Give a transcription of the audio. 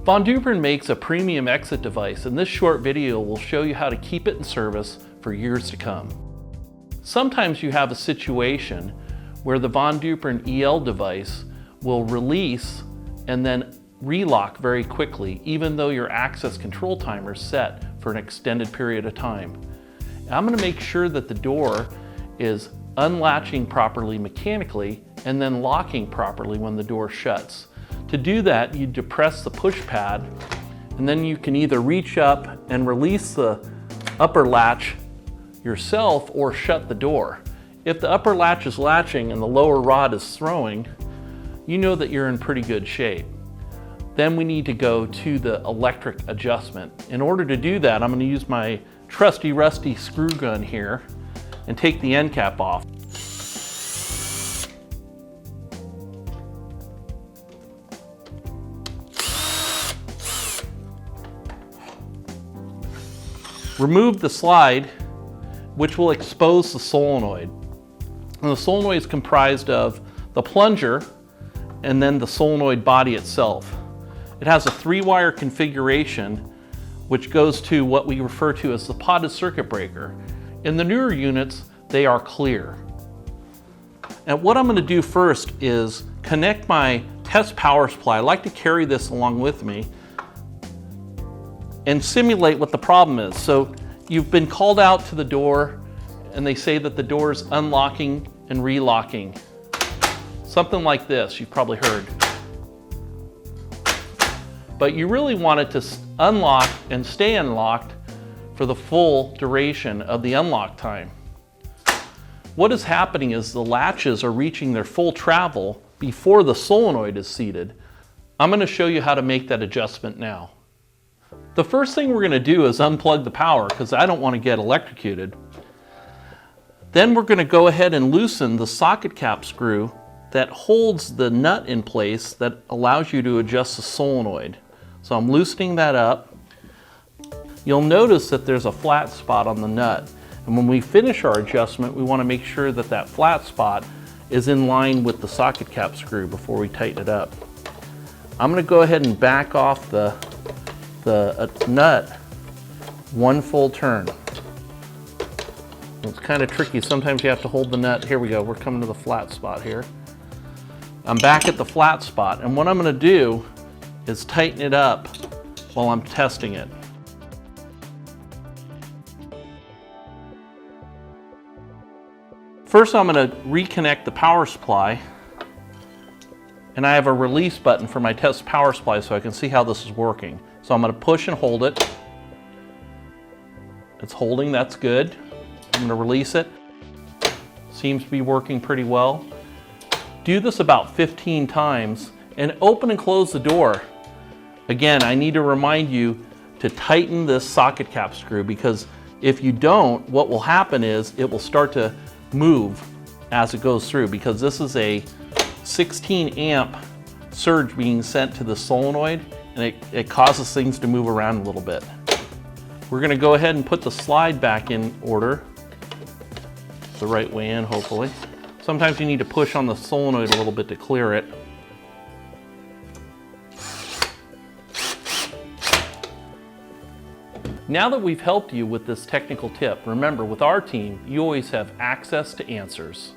Von Duprin makes a premium exit device, and this short video will show you how to keep it in service for years to come. Sometimes you have a situation where the Von Duprin EL device will release and then relock very quickly, even though your access control timer is set for an extended period of time. I'm going to make sure that the door is unlatching properly mechanically and then locking properly when the door shuts. To do that, you depress the push pad, and then you can either reach up and release the upper latch yourself or shut the door. If the upper latch is latching and the lower rod is throwing, you know that you're in pretty good shape. Then we need to go to the electric adjustment. In order to do that, I'm going to use my trusty rusty screw gun here and take the end cap off. Remove the slide, which will expose the solenoid. And the solenoid is comprised of the plunger and then the solenoid body itself. It has a 3-wire configuration which goes to what we refer to as the potted circuit breaker. In the newer units, they are clear. And what I'm going to do first is connect my test power supply. I like to carry this along with me and simulate what the problem is. So you've been called out to the door and they say that the door is unlocking and relocking. Something like this, you've probably heard. But you really want it to unlock and stay unlocked for the full duration of the unlock time. What is happening is the latches are reaching their full travel before the solenoid is seated. I'm going to show you how to make that adjustment now. The first thing we're going to do is unplug the power because I don't want to get electrocuted. Then we're going to go ahead and loosen the socket cap screw that holds the nut in place that allows you to adjust the solenoid. So I'm loosening that up. You'll notice that there's a flat spot on the nut. And when we finish our adjustment, we want to make sure that that flat spot is in line with the socket cap screw before we tighten it up. I'm going to go ahead and back off the nut one full turn. It's kind of tricky. Sometimes you have to hold the nut. Here we go. We're coming to the flat spot here. I'm back at the flat spot, and what I'm going to do is tighten it up while I'm testing it. First, I'm going to reconnect the power supply, and I have a release button for my test power supply so I can see how this is working. So I'm going to push and hold it. It's holding, that's good. I'm going to release it. Seems to be working pretty well. Do this about 15 times and open and close the door. Again, I need to remind you to tighten this socket cap screw, because if you don't, what will happen is it will start to move as it goes through, because this is a 16 amp surge being sent to the solenoid, and it causes things to move around a little bit. We're going to go ahead and put the slide back in order, the right way in, hopefully. Sometimes you need to push on the solenoid a little bit to clear it. Now that we've helped you with this technical tip, remember, with our team, you always have access to answers.